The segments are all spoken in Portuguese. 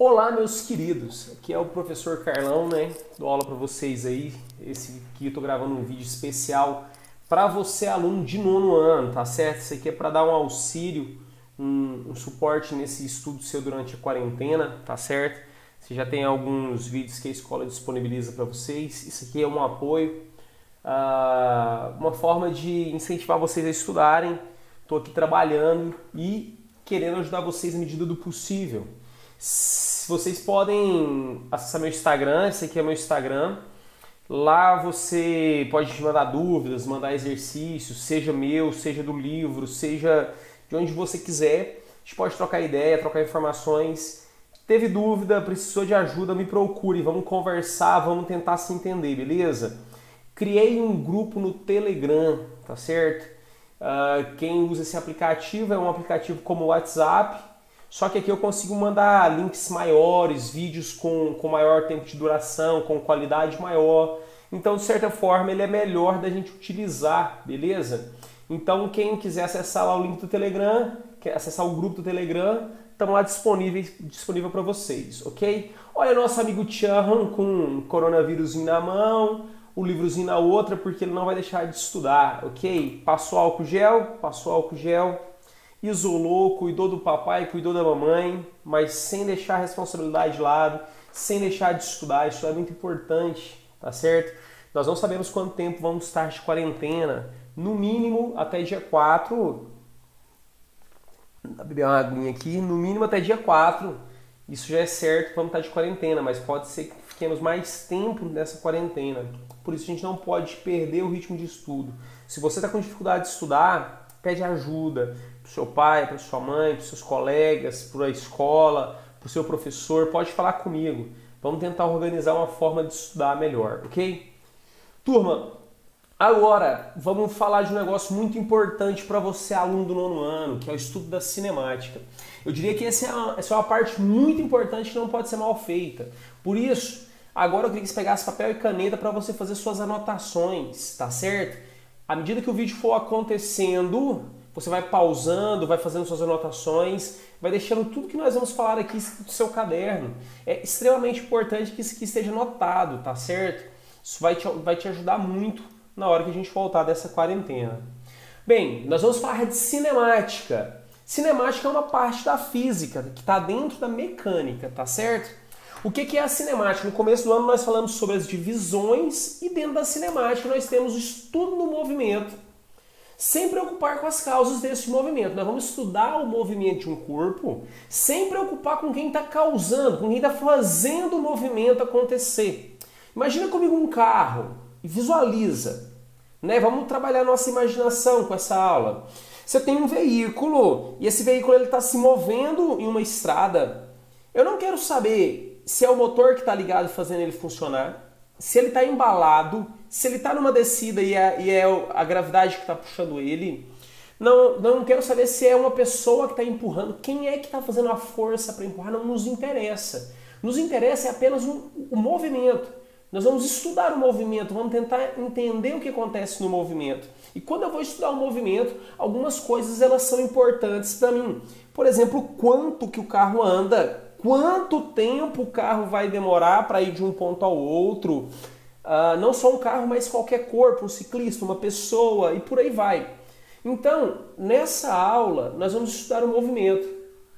Olá, meus queridos, aqui é o professor Carlão, né? Dou aula para vocês aí. Esse aqui eu tô gravando um vídeo especial para você, aluno de nono ano, tá certo? Isso aqui é para dar um auxílio, um suporte nesse estudo seu durante a quarentena, tá certo? Você já tem alguns vídeos que a escola disponibiliza para vocês. Isso aqui é um apoio, uma forma de incentivar vocês a estudarem. Estou aqui trabalhando e querendo ajudar vocês à medida do possível. Vocês podem acessar meu Instagram, esse aqui é meu Instagram. Lá você pode mandar dúvidas, mandar exercícios, seja meu, seja do livro, seja de onde você quiser. A gente pode trocar ideia, trocar informações. Teve dúvida, precisou de ajuda, me procure, vamos conversar, vamos tentar se entender, beleza? Criei um grupo no Telegram, tá certo? Quem usa esse aplicativo é um aplicativo como o WhatsApp, só que aqui eu consigo mandar links maiores, vídeos com maior tempo de duração, com qualidade maior. Então, de certa forma, ele é melhor da gente utilizar, beleza? Então, quem quiser acessar lá o link do Telegram, quer acessar o grupo do Telegram, estamos lá disponível para vocês, ok? Olha, nosso amigo Tchan com um coronavírusinho na mão, o livrozinho na outra, porque ele não vai deixar de estudar, ok? Passou álcool gel, isolou, cuidou do papai, cuidou da mamãe, mas sem deixar a responsabilidade de lado, sem deixar de estudar. Isso é muito importante, tá certo? Nós não sabemos quanto tempo vamos estar de quarentena, no mínimo até dia 4. Vou beber uma aguinha aqui, no mínimo até dia 4. Isso já é certo que vamos estar de quarentena, mas pode ser que fiquemos mais tempo nessa quarentena. Por isso a gente não pode perder o ritmo de estudo. Se você está com dificuldade de estudar, pede ajuda para o seu pai, para sua mãe, para os seus colegas, para a escola, para o seu professor. Pode falar comigo. Vamos tentar organizar uma forma de estudar melhor, ok? Turma, agora vamos falar de um negócio muito importante para você, aluno do nono ano, que é o estudo da cinemática. Eu diria que essa é uma parte muito importante que não pode ser mal feita. Por isso, agora eu queria que você pegasse papel e caneta para você fazer suas anotações, tá certo? À medida que o vídeo for acontecendo, você vai pausando, vai fazendo suas anotações, vai deixando tudo que nós vamos falar aqui no seu caderno. É extremamente importante que isso aqui esteja anotado, tá certo? Isso vai te ajudar muito na hora que a gente voltar dessa quarentena. Bem, nós vamos falar de cinemática. Cinemática é uma parte da física, que está dentro da mecânica, tá certo? O que é a cinemática? No começo do ano nós falamos sobre as divisões e dentro da cinemática nós temos o estudo do movimento, sem preocupar com as causas desse movimento. Nós vamos estudar o movimento de um corpo sem preocupar com quem está causando, com quem está fazendo o movimento acontecer. Imagina comigo um carro e visualiza, né? Vamos trabalhar a nossa imaginação com essa aula. Você tem um veículo e esse veículo está se movendo em uma estrada. Eu não quero saber se é o motor que está ligado fazendo ele funcionar, se ele está embalado, se ele está numa descida e é a gravidade que está puxando ele. Não quero saber se é uma pessoa que está empurrando, quem é que está fazendo a força para empurrar, não nos interessa. Nos interessa é apenas o movimento. Nós vamos estudar o movimento, vamos tentar entender o que acontece no movimento. E quando eu vou estudar o movimento, algumas coisas elas são importantes para mim. Por exemplo, quanto que o carro anda, quanto tempo o carro vai demorar para ir de um ponto ao outro. Não só um carro, mas qualquer corpo, um ciclista, uma pessoa e por aí vai. Então, nessa aula, nós vamos estudar o movimento,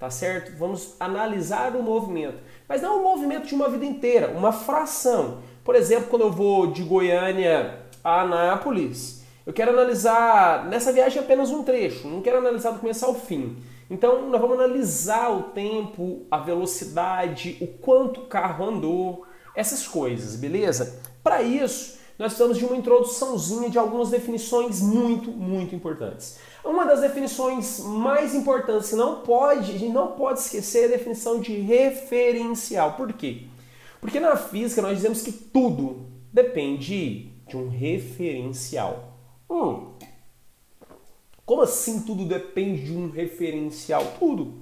tá certo? Vamos analisar o movimento. Mas não o movimento de uma vida inteira, uma fração. Por exemplo, quando eu vou de Goiânia a Anápolis, eu quero analisar nessa viagem apenas um trecho, não quero analisar do começo ao fim. Então, nós vamos analisar o tempo, a velocidade, o quanto o carro andou, essas coisas, beleza? Para isso, nós precisamos de uma introduçãozinha de algumas definições muito, muito importantes. Uma das definições mais importantes que a gente não pode esquecer é a definição de referencial. Por quê? Porque na física nós dizemos que tudo depende de um referencial. Como assim tudo depende de um referencial? Tudo.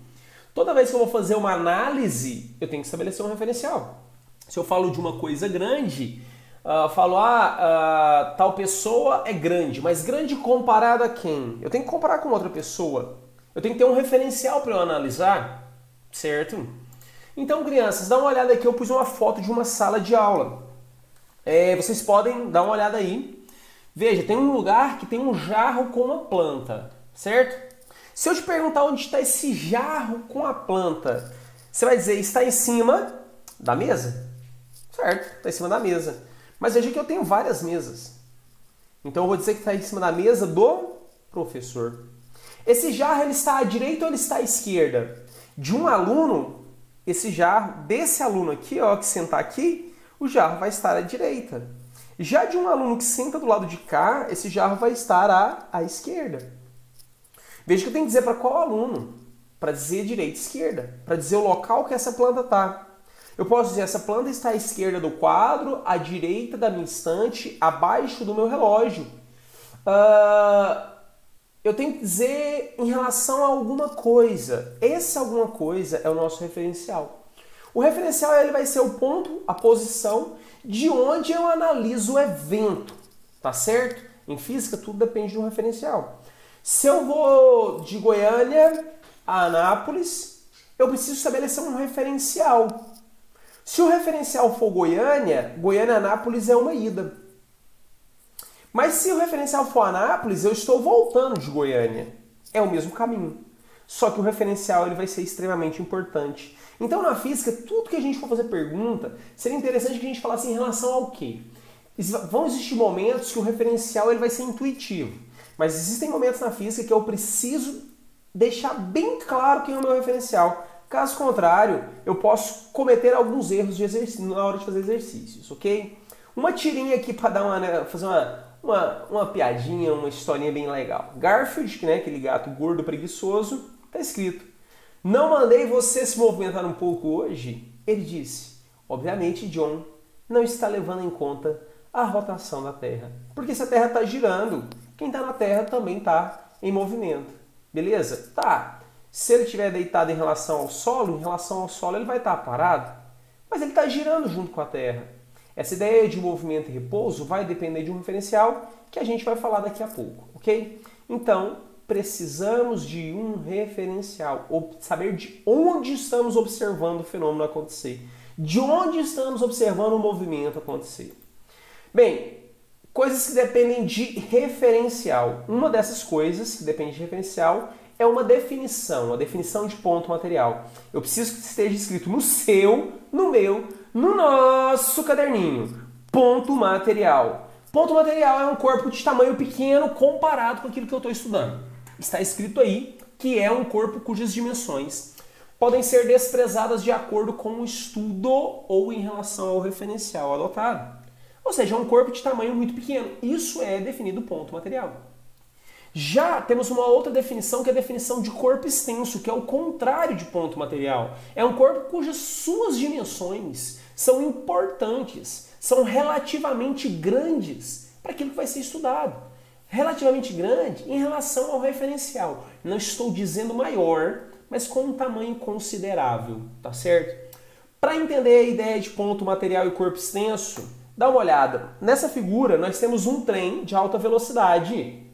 Toda vez que eu vou fazer uma análise, eu tenho que estabelecer um referencial. Se eu falo de uma coisa grande, falo, tal pessoa é grande, mas grande comparado a quem? Eu tenho que comparar com outra pessoa. Eu tenho que ter um referencial para eu analisar, certo? Então, crianças, dá uma olhada aqui, eu pus uma foto de uma sala de aula. Vocês podem dar uma olhada aí. Veja, tem um lugar que tem um jarro com uma planta, certo? Se eu te perguntar onde está esse jarro com a planta, você vai dizer, está em cima da mesa? Certo, está em cima da mesa. Mas veja que eu tenho várias mesas. Então eu vou dizer que está em cima da mesa do professor. Esse jarro ele está à direita ou ele está à esquerda? De um aluno, esse jarro, desse aluno aqui, ó, que sentar aqui, o jarro vai estar à direita. Já de um aluno que senta do lado de cá, esse jarro vai estar à esquerda. Veja que eu tenho que dizer para qual aluno, para dizer direita e esquerda, para dizer o local que essa planta está. Eu posso dizer, essa planta está à esquerda do quadro, à direita da minha estante, abaixo do meu relógio. Eu tenho que dizer em relação a alguma coisa. Esse alguma coisa é o nosso referencial. O referencial ele vai ser o ponto, a posição, de onde eu analiso o evento, tá certo? Em física tudo depende de um referencial. Se eu vou de Goiânia a Anápolis, eu preciso estabelecer um referencial. Se o referencial for Goiânia, Goiânia a Anápolis é uma ida. Mas se o referencial for Anápolis, eu estou voltando de Goiânia. É o mesmo caminho. Só que o referencial ele vai ser extremamente importante. Então, na física, tudo que a gente for fazer pergunta, seria interessante que a gente falasse em relação ao quê? Vão existir momentos que o referencial ele vai ser intuitivo. Mas existem momentos na física que eu preciso deixar bem claro quem é o meu referencial. Caso contrário, eu posso cometer alguns erros de exercício, na hora de fazer exercícios, ok? Uma tirinha aqui para fazer uma piadinha, uma historinha bem legal. Garfield, né, aquele gato gordo preguiçoso, está escrito: não mandei você se movimentar um pouco hoje? Ele disse: obviamente, John não está levando em conta a rotação da Terra. Porque se a Terra está girando, quem está na Terra também está em movimento. Beleza? Tá. Se ele estiver deitado em relação ao solo ele vai estar parado. Mas ele está girando junto com a Terra. Essa ideia de movimento e repouso vai depender de um referencial que a gente vai falar daqui a pouco, ok? Então, precisamos de um referencial, saber de onde estamos observando o fenômeno acontecer, de onde estamos observando o movimento acontecer. Bem, coisas que dependem de referencial. Uma dessas coisas que depende de referencial é uma definição, a definição de ponto material. Eu preciso que esteja escrito no seu, no meu, no nosso caderninho. Ponto material. Ponto material é um corpo de tamanho pequeno comparado com aquilo que eu estou estudando. Está escrito aí que é um corpo cujas dimensões podem ser desprezadas de acordo com o estudo ou em relação ao referencial adotado. Ou seja, é um corpo de tamanho muito pequeno. Isso é definido ponto material. Já temos uma outra definição, que é a definição de corpo extenso, que é o contrário de ponto material. É um corpo cujas suas dimensões são importantes, são relativamente grandes para aquilo que vai ser estudado. Relativamente grande em relação ao referencial. Não estou dizendo maior, mas com um tamanho considerável, tá certo? Para entender a ideia de ponto material e corpo extenso, dá uma olhada. Nessa figura, nós temos um trem de alta velocidade.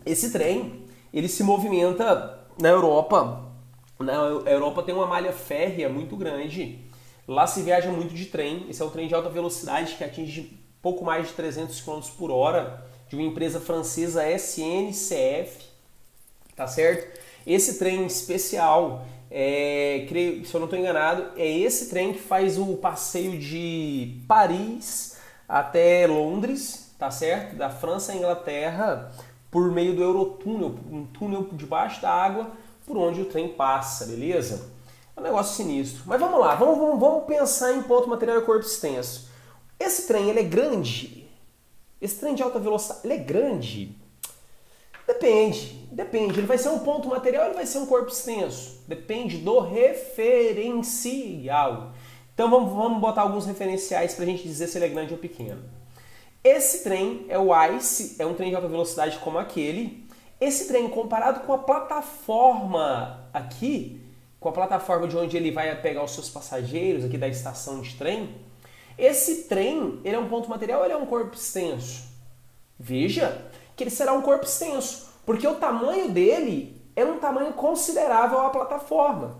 Esse trem, ele se movimenta na Europa. Na Europa tem uma malha férrea muito grande. Lá se viaja muito de trem. Esse é um trem de alta velocidade que atinge pouco mais de 300 km por hora, de uma empresa francesa SNCF. Tá certo? Esse trem especial, creio, se eu não estou enganado, é esse trem que faz o passeio de Paris até Londres, tá certo? Da França à Inglaterra, por meio do Eurotúnel, um túnel debaixo da água por onde o trem passa, beleza? É um negócio sinistro. Mas vamos lá, vamos pensar em ponto material e corpo extenso. Esse trem, ele é grande? Esse trem de alta velocidade, ele é grande? Depende. Ele vai ser um ponto material ou ele vai ser um corpo extenso? Depende do referencial. Então vamos botar alguns referenciais para a gente dizer se ele é grande ou pequeno. Esse trem é o ICE, é um trem de alta velocidade como aquele. Esse trem, comparado com a plataforma aqui, com a plataforma de onde ele vai pegar os seus passageiros aqui da estação de trem, esse trem, ele é um ponto material ou ele é um corpo extenso? Veja que ele será um corpo extenso, porque o tamanho dele é um tamanho considerável à plataforma.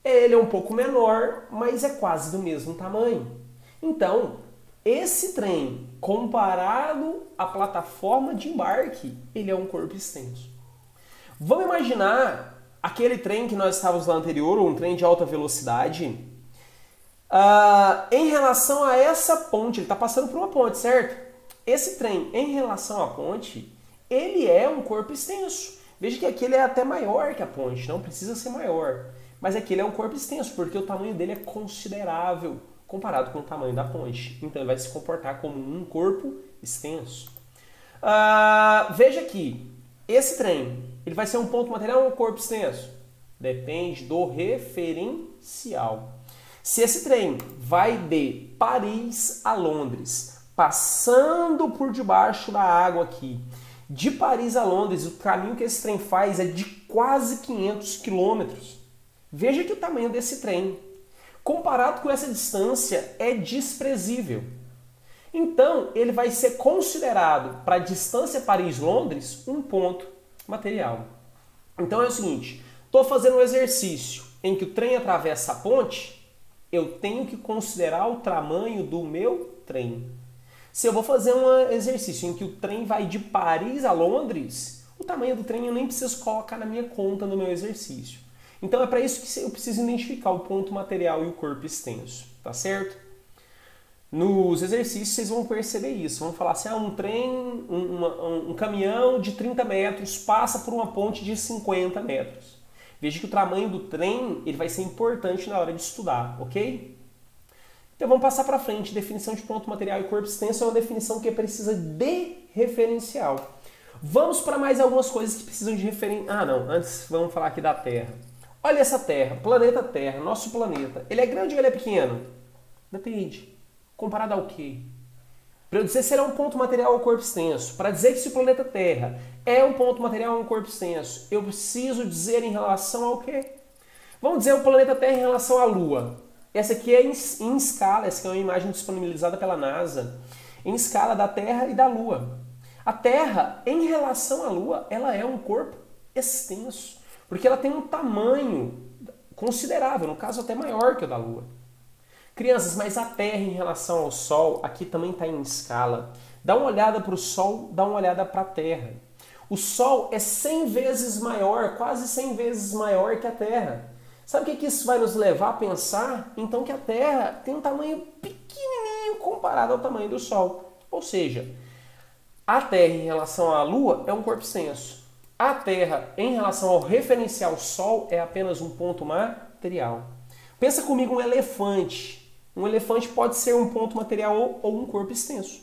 Ele é um pouco menor, mas é quase do mesmo tamanho. Então, esse trem, comparado à plataforma de embarque, ele é um corpo extenso. Vamos imaginar aquele trem que nós estávamos lá anterior, um trem de alta velocidade, em relação a essa ponte, ele está passando por uma ponte, certo? Esse trem, em relação à ponte, ele é um corpo extenso. Veja que aqui ele é até maior que a ponte, não precisa ser maior. Mas aqui ele é um corpo extenso, porque o tamanho dele é considerável comparado com o tamanho da ponte. Então ele vai se comportar como um corpo extenso. Veja aqui, esse trem, ele vai ser um ponto material ou um corpo extenso? Depende do referencial. Se esse trem vai de Paris a Londres, passando por debaixo da água aqui, de Paris a Londres, o caminho que esse trem faz é de quase 500 quilômetros. Veja que o tamanho desse trem, comparado com essa distância, é desprezível. Então, ele vai ser considerado, para a distância Paris-Londres, um ponto material. Então é o seguinte, estou fazendo um exercício em que o trem atravessa a ponte, eu tenho que considerar o tamanho do meu trem. Se eu vou fazer um exercício em que o trem vai de Paris a Londres, o tamanho do trem eu nem preciso colocar na minha conta no meu exercício. Então é para isso que eu preciso identificar o ponto material e o corpo extenso, tá certo? Nos exercícios vocês vão perceber isso, vão falar assim, um trem, um caminhão de 30 metros passa por uma ponte de 50 metros. Veja que o tamanho do trem ele vai ser importante na hora de estudar, ok? Então vamos passar para frente. Definição de ponto material e corpo extenso é uma definição que precisa de referencial. Vamos para mais algumas coisas que precisam de referencial. Antes vamos falar aqui da Terra. Olha essa Terra, planeta Terra, nosso planeta. Ele é grande ou ele é pequeno? Depende. Comparado ao quê? Para eu dizer se ele é um ponto material ou corpo extenso, para dizer que se o planeta Terra é um ponto material ou um corpo extenso, eu preciso dizer em relação ao quê? Vamos dizer o planeta Terra em relação à Lua. Essa aqui é em escala, essa aqui é uma imagem disponibilizada pela NASA, em escala da Terra e da Lua. A Terra, em relação à Lua, ela é um corpo extenso, porque ela tem um tamanho considerável, no caso até maior que o da Lua. Crianças, mas a Terra em relação ao Sol, aqui também está em escala. Dá uma olhada para o Sol, dá uma olhada para a Terra. O Sol é 100 vezes maior, quase 100 vezes maior que a Terra. Sabe o que isso vai nos levar a pensar? Então que a Terra tem um tamanho pequenininho comparado ao tamanho do Sol. Ou seja, a Terra em relação à Lua é um corpo extenso. A Terra em relação ao referencial Sol é apenas um ponto material. Pensa comigo um elefante. Um elefante pode ser um ponto material ou um corpo extenso.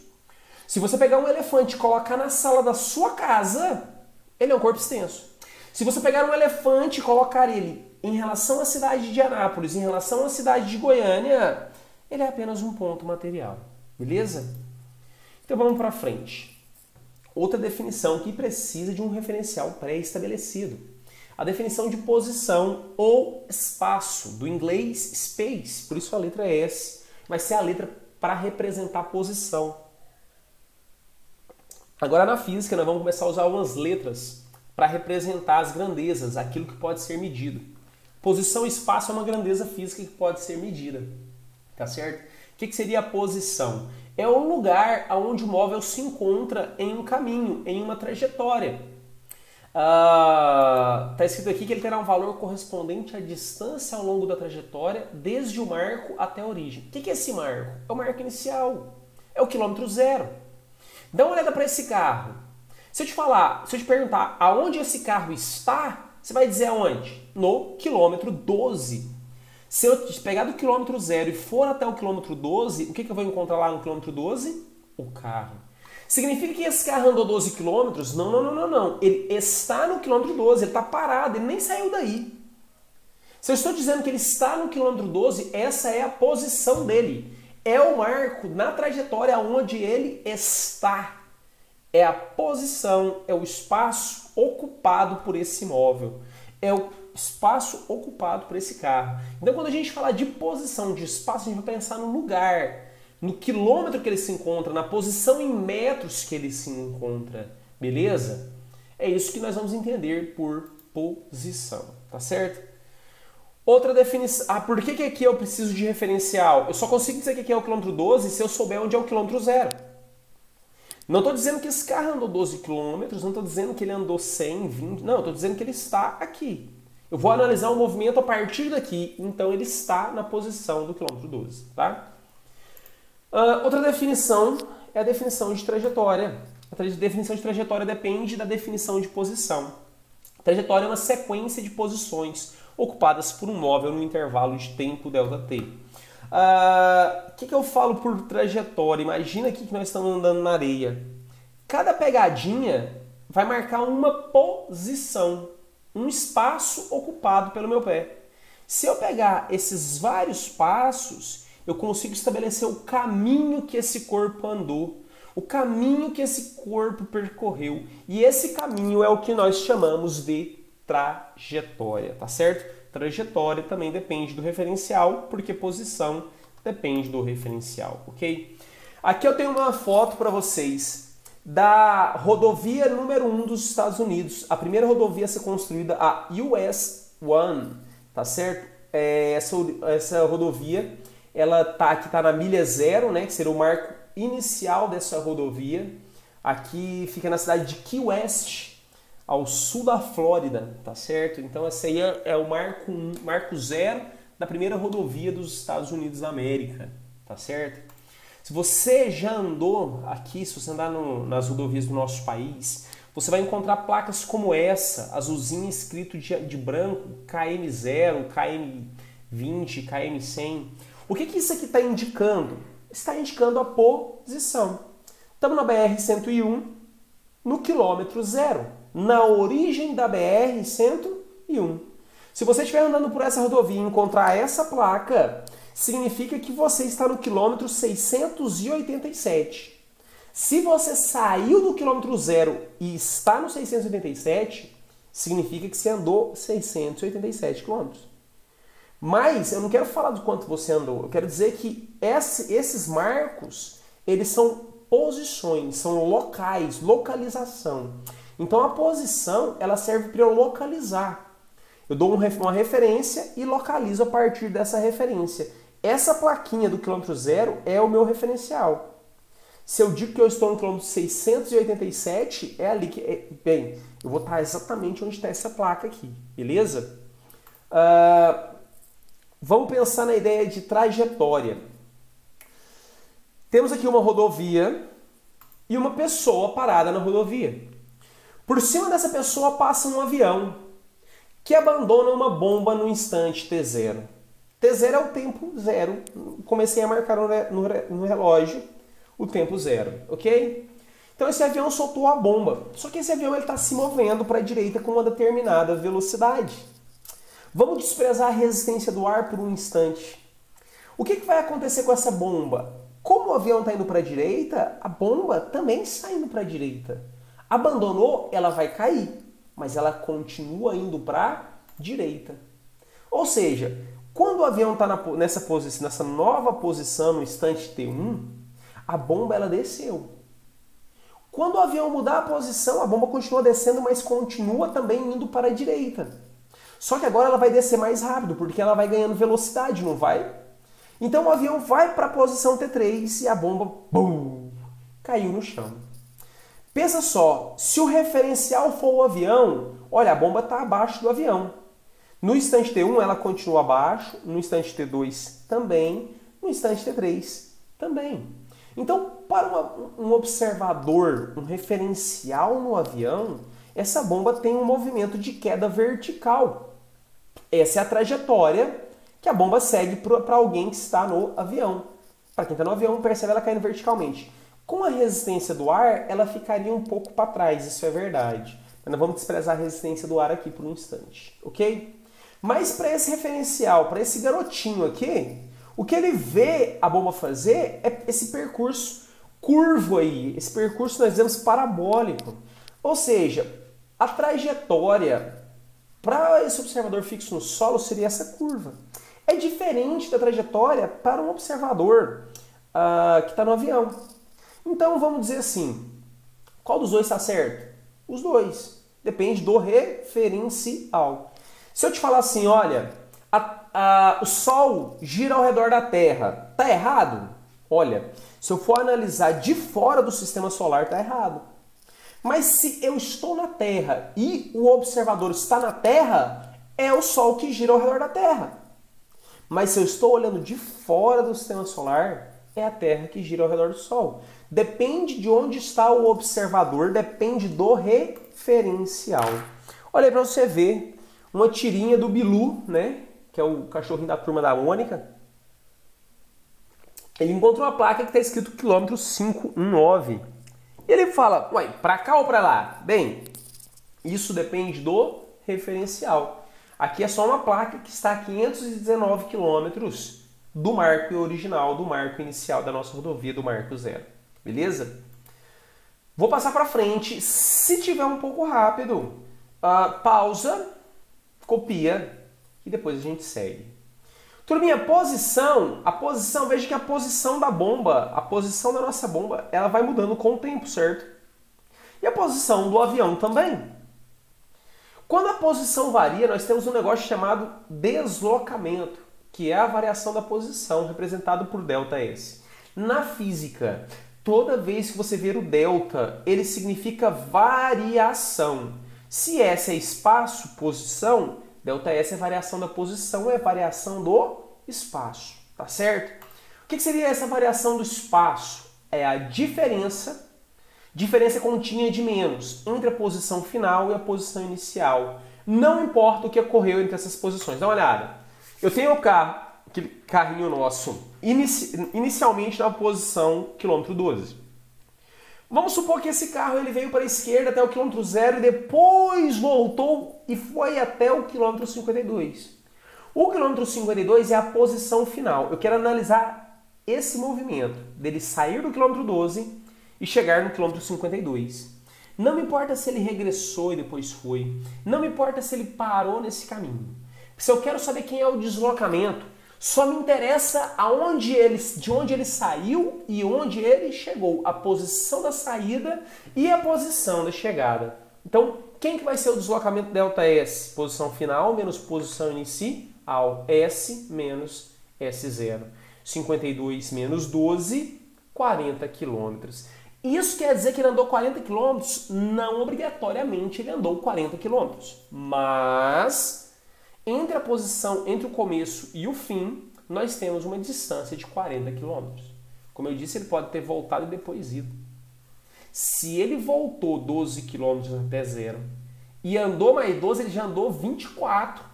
Se você pegar um elefante e colocar na sala da sua casa, ele é um corpo extenso. Se você pegar um elefante e colocar ele em relação à cidade de Anápolis, em relação à cidade de Goiânia, ele é apenas um ponto material. Beleza? Então vamos para frente. Outra definição que precisa de um referencial pré-estabelecido. A definição de posição ou espaço, do inglês space, por isso a letra S, vai ser a letra para representar posição. Agora na física nós vamos começar a usar algumas letras para representar as grandezas, aquilo que pode ser medido. Posição e espaço é uma grandeza física que pode ser medida, tá certo? O que seria a posição? É o lugar onde o móvel se encontra em um caminho, em uma trajetória. Está escrito aqui que ele terá um valor correspondente à distância ao longo da trajetória, desde o marco até a origem. O que é esse marco? É o marco inicial, é o quilômetro zero. Dá uma olhada para esse carro. Se eu te perguntar aonde esse carro está, você vai dizer aonde? No quilômetro 12. Se eu pegar do quilômetro 0 e for até o quilômetro 12, o que eu vou encontrar lá no quilômetro 12? O carro. Significa que esse carro andou 12 quilômetros? Não. Ele está no quilômetro 12, ele está parado, ele nem saiu daí. Se eu estou dizendo que ele está no quilômetro 12, essa é a posição dele. É o marco na trajetória onde ele está. É a posição, é o espaço ocupado por esse móvel. É o espaço ocupado por esse carro. Então, quando a gente fala de posição, de espaço, a gente vai pensar no lugar, no quilômetro que ele se encontra, na posição em metros que ele se encontra. Beleza? É isso que nós vamos entender por posição, tá certo? Outra definição. Ah, por que aqui eu preciso de referencial? Eu só consigo dizer que aqui é o quilômetro 12 se eu souber onde é o quilômetro zero. Não estou dizendo que esse carro andou 12 quilômetros, não estou dizendo que ele andou 100, 20, não, estou dizendo que ele está aqui. Eu vou analisar o movimento a partir daqui, então ele está na posição do quilômetro 12, tá? Outra definição é a definição de trajetória. A definição de trajetória depende da definição de posição. A trajetória é uma sequência de posições ocupadas por um móvel no intervalo de tempo ΔT. O que eu falo por trajetória? Imagina aqui que nós estamos andando na areia. Cada pegadinha vai marcar uma posição, um espaço ocupado pelo meu pé. Se eu pegar esses vários passos, eu consigo estabelecer o caminho que esse corpo andou, o caminho que esse corpo percorreu. E esse caminho é o que nós chamamos de trajetória, tá certo? Trajetória também depende do referencial, porque posição depende do referencial, ok? Aqui eu tenho uma foto para vocês da rodovia número 1 dos Estados Unidos, a primeira rodovia a ser construída, a US 1, tá certo? Essa rodovia, ela tá na milha zero, né, que seria o marco inicial dessa rodovia. Aqui fica na cidade de Key West, ao sul da Flórida, tá certo? Então esse aí é o marco zero da primeira rodovia dos Estados Unidos da América, tá certo? Se você já andou aqui, se você andar nas rodovias do nosso país, você vai encontrar placas como essa, azulzinha escrito de branco, KM0, KM20, KM100. O que isso aqui está indicando? Está indicando a posição. Estamos na BR-101, no quilômetro zero, na origem da BR-101. Se você estiver andando por essa rodovia e encontrar essa placa, significa que você está no quilômetro 687. Se você saiu do quilômetro zero e está no 687, significa que você andou 687 quilômetros. Mas eu não quero falar do quanto você andou, eu quero dizer que esses marcos, eles são posições, são locais, localização. Então a posição, ela serve para eu localizar. Eu dou uma referência e localizo a partir dessa referência. Essa plaquinha do quilômetro zero é o meu referencial. Se eu digo que eu estou no quilômetro 687, é ali que... Bem, eu vou estar exatamente onde está essa placa aqui, beleza? Vamos pensar na ideia de trajetória. Temos aqui uma rodovia e uma pessoa parada na rodovia. Por cima dessa pessoa passa um avião que abandona uma bomba no instante T0. T0 é o tempo zero. Comecei a marcar no relógio o tempo zero, ok? Então esse avião soltou a bomba. Só que esse avião está se movendo para a direita com uma determinada velocidade. Vamos desprezar a resistência do ar por um instante. O que vai acontecer com essa bomba? Como o avião está indo para a direita, a bomba também está indo para a direita. Abandonou, ela vai cair, mas ela continua indo para a direita. Ou seja, quando o avião está nessa nova posição no instante T1, a bomba ela desceu. Quando o avião mudar a posição, a bomba continua descendo, mas continua também indo para a direita. Só que agora ela vai descer mais rápido, porque ela vai ganhando velocidade, não vai? Então o avião vai para a posição T3 e a bomba, bum, caiu no chão. Pensa só, se o referencial for o avião, olha, a bomba está abaixo do avião. No instante T1 ela continua abaixo, no instante T2 também, no instante T3 também. Então, para um observador, um referencial no avião, essa bomba tem um movimento de queda vertical. Essa é a trajetória que a bomba segue para alguém que está no avião. Para quem está no avião, percebe ela caindo verticalmente. Com a resistência do ar, ela ficaria um pouco para trás, isso é verdade. Mas nós vamos desprezar a resistência do ar aqui por um instante, ok? Mas para esse referencial, para esse garotinho aqui, o que ele vê a bomba fazer é esse percurso curvo aí, esse percurso nós dizemos parabólico. Ou seja, a trajetória para esse observador fixo no solo seria essa curva. É diferente da trajetória para um observador que está no avião. Então vamos dizer assim, qual dos dois está certo? Os dois. Depende do referencial. Se eu te falar assim, olha, O Sol gira ao redor da Terra. Tá errado? Olha, se eu for analisar de fora do sistema solar, tá errado. Mas se eu estou na Terra e o observador está na Terra, é o Sol que gira ao redor da Terra. Mas se eu estou olhando de fora do sistema solar, é a Terra que gira ao redor do Sol. Depende de onde está o observador, depende do referencial. Olha aí para você ver uma tirinha do Bilu, né? Que é o cachorrinho da Turma da Mônica. Ele encontrou uma placa que está escrito quilômetro 519. E ele fala, ué, para cá ou para lá? Bem, isso depende do referencial. Aqui é só uma placa que está a 519 quilômetros do marco original, do marco inicial da nossa rodovia, do marco zero. Beleza? Vou passar para frente. Se tiver um pouco rápido, pausa, copia e depois a gente segue. Turminha, a posição, veja que a posição da bomba, a posição da nossa bomba, ela vai mudando com o tempo, certo? E a posição do avião também. Quando a posição varia, nós temos um negócio chamado deslocamento, que é a variação da posição, representado por ΔS. Na física, toda vez que você ver o delta, ele significa variação. Se S é espaço, posição, ΔS é variação da posição, é variação do espaço, tá certo? O que seria essa variação do espaço? É a diferença continha de menos entre a posição final e a posição inicial. Não importa o que ocorreu entre essas posições. Dá uma olhada. Eu tenho o carro, aquele carrinho nosso, inicialmente na posição quilômetro 12. Vamos supor que esse carro ele veio para a esquerda até o quilômetro 0 e depois voltou e foi até o quilômetro 52. O quilômetro 52 é a posição final. Eu quero analisar esse movimento dele sair do quilômetro 12 e chegar no quilômetro 52. Não me importa se ele regressou e depois foi. Não me importa se ele parou nesse caminho. Se eu quero saber quem é o deslocamento, só me interessa de onde ele saiu e onde ele chegou. A posição da saída e a posição da chegada. Então, quem que vai ser o deslocamento ΔS? Posição final menos posição inicial. S menos S0. 52 menos 12, 40 quilômetros. Isso quer dizer que ele andou 40 km? Não obrigatoriamente ele andou 40 km. Mas, entre a posição, entre o começo e o fim, nós temos uma distância de 40 km. Como eu disse, ele pode ter voltado e depois ido. Se ele voltou 12 km até zero e andou mais 12, ele já andou 24.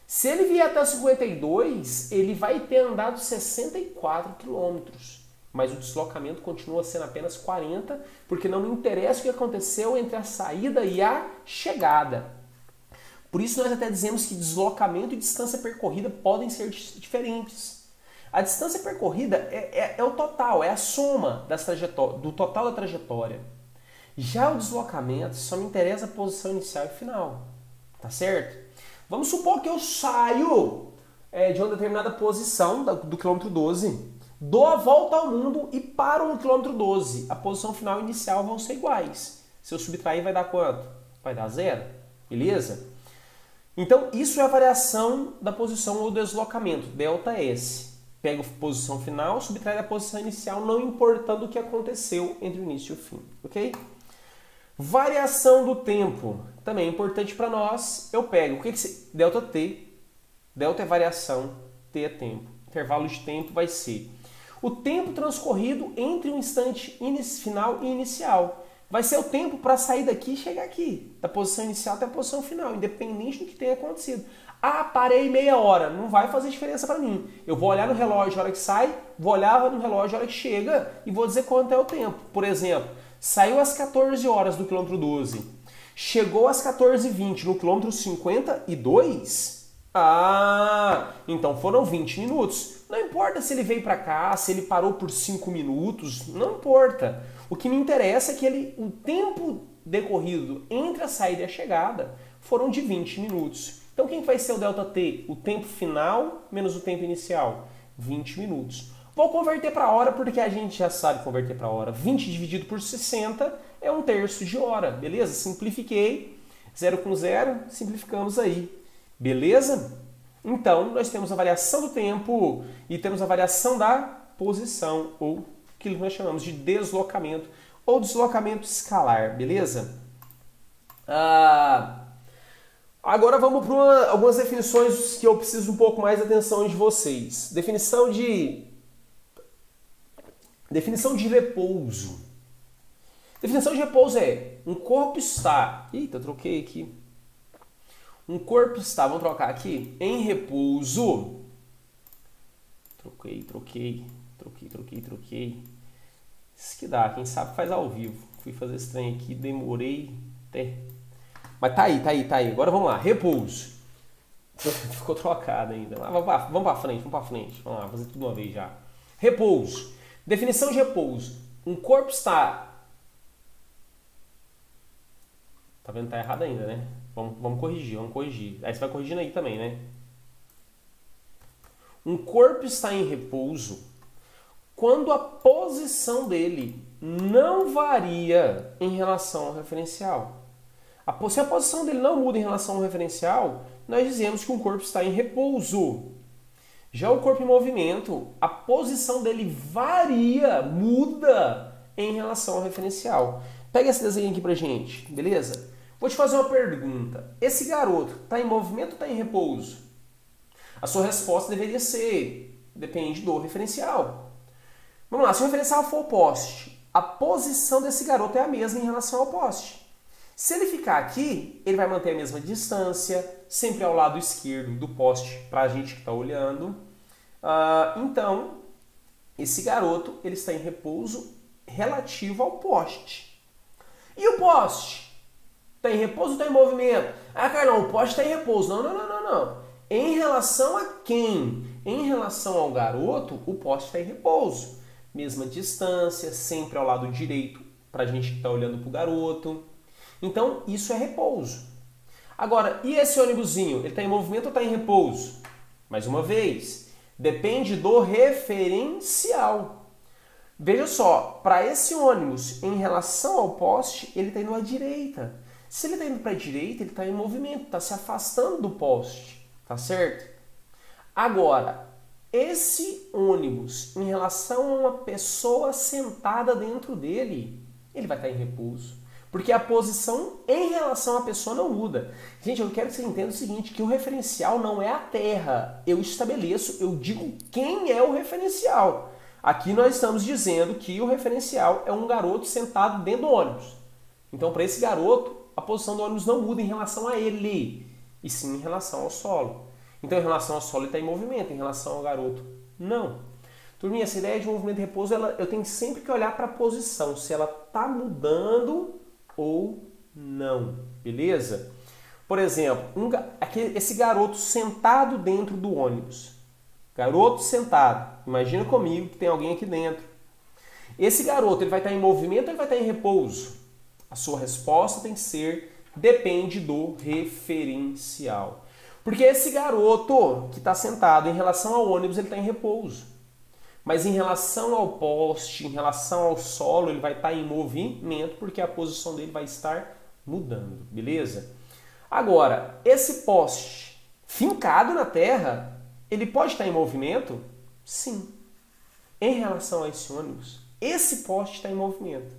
Se ele vier até 52, ele vai ter andado 64 km. Mas o deslocamento continua sendo apenas 40, porque não me interessa o que aconteceu entre a saída e a chegada. Por isso nós até dizemos que deslocamento e distância percorrida podem ser diferentes. A distância percorrida é o total, é a soma do total da trajetória. Já o deslocamento só me interessa a posição inicial e final. Tá certo? Vamos supor que eu saio de uma determinada posição do quilômetro 12, dou a volta ao mundo e paro no quilômetro 12. A posição final e inicial vão ser iguais. Se eu subtrair, vai dar quanto? Vai dar 0. Beleza? Então, isso é a variação da posição ou deslocamento, ΔS. Pega a posição final, subtrai da posição inicial, não importando o que aconteceu entre o início e o fim. Ok? Variação do tempo. Também é importante para nós. Eu pego, ΔT. Delta é variação, T é tempo. Intervalo de tempo vai ser o tempo transcorrido entre o instante final e inicial. Vai ser o tempo para sair daqui e chegar aqui, da posição inicial até a posição final, independente do que tenha acontecido. Ah, parei meia hora, não vai fazer diferença para mim. Eu vou olhar no relógio na hora que sai, vou olhar no relógio na hora que chega e vou dizer quanto é o tempo. Por exemplo, saiu às 14 horas do quilômetro 12, chegou às 14h20 no quilômetro 52, então foram 20 minutos. Não importa se ele veio para cá, se ele parou por 5 minutos, não importa. O que me interessa é que o tempo decorrido entre a saída e a chegada foram de 20 minutos. Então quem vai ser o ΔT? O tempo final menos o tempo inicial? 20 minutos. Vou converter para hora porque a gente já sabe converter para hora. 20 dividido por 60 é 1/3 de hora, beleza? Simplifiquei. 0 com 0, simplificamos aí. Beleza? Então, nós temos a variação do tempo e temos a variação da posição, ou aquilo que nós chamamos de deslocamento, ou deslocamento escalar, beleza? Agora vamos para algumas definições que eu preciso um pouco mais de atenção de vocês. Definição de repouso. Definição de repouso é um corpo está... Eita, troquei aqui. Um corpo está, vamos trocar aqui, em repouso. Troquei. Isso que dá, quem sabe faz ao vivo. Fui fazer esse trem aqui, demorei até. Mas tá aí. Agora vamos lá, repouso. Ficou trocado ainda. Vamos pra frente. Vamos lá, fazer tudo uma vez já. Repouso. Definição de repouso. Um corpo está... Tá vendo? Tá errado ainda, né? Vamos corrigir. Aí você vai corrigindo aí também, né? Um corpo está em repouso quando a posição dele não varia em relação ao referencial. Se a posição dele não muda em relação ao referencial, nós dizemos que um corpo está em repouso. Já o corpo em movimento, a posição dele varia, muda em relação ao referencial. Pega esse desenho aqui pra gente, beleza? Vou te fazer uma pergunta. Esse garoto está em movimento ou está em repouso? A sua resposta deveria ser, depende do referencial. Vamos lá, se o referencial for o poste, a posição desse garoto é a mesma em relação ao poste. Se ele ficar aqui, ele vai manter a mesma distância, sempre ao lado esquerdo do poste, para a gente que está olhando. Então, esse garoto ele está em repouso relativo ao poste. E o poste? Está em repouso ou está em movimento? Carlão, o poste está em repouso. Não. Em relação a quem? Em relação ao garoto, o poste está em repouso. Mesma distância, sempre ao lado direito, para a gente que está olhando para o garoto. Então, isso é repouso. Agora, e esse ônibusinho? Ele está em movimento ou está em repouso? Mais uma vez, depende do referencial. Veja só, para esse ônibus, em relação ao poste, ele está indo à direita. Se ele está indo para a direita, ele está em movimento, está se afastando do poste, tá certo? Agora, esse ônibus, em relação a uma pessoa sentada dentro dele, ele vai estar em repouso. Porque a posição em relação à pessoa não muda. Gente, eu quero que você entenda o seguinte, que o referencial não é a Terra. Eu digo quem é o referencial. Aqui nós estamos dizendo que o referencial é um garoto sentado dentro do ônibus. Então, para esse garoto, a posição do ônibus não muda em relação a ele, e sim em relação ao solo. Então, em relação ao solo, ele está em movimento, em relação ao garoto, não. Turminha, essa ideia de movimento e repouso, eu tenho sempre que olhar para a posição, se ela está mudando ou não, beleza? Por exemplo, esse garoto sentado dentro do ônibus. Garoto sentado. Imagina comigo que tem alguém aqui dentro. Esse garoto ele vai estar em movimento ou ele vai estar em repouso? A sua resposta tem que ser, depende do referencial. Porque esse garoto que está sentado em relação ao ônibus, ele está em repouso. Mas em relação ao poste, em relação ao solo, ele vai estar em movimento, porque a posição dele vai estar mudando, beleza? Agora, esse poste fincado na terra, ele pode estar em movimento? Sim. Em relação a esse ônibus, esse poste está em movimento.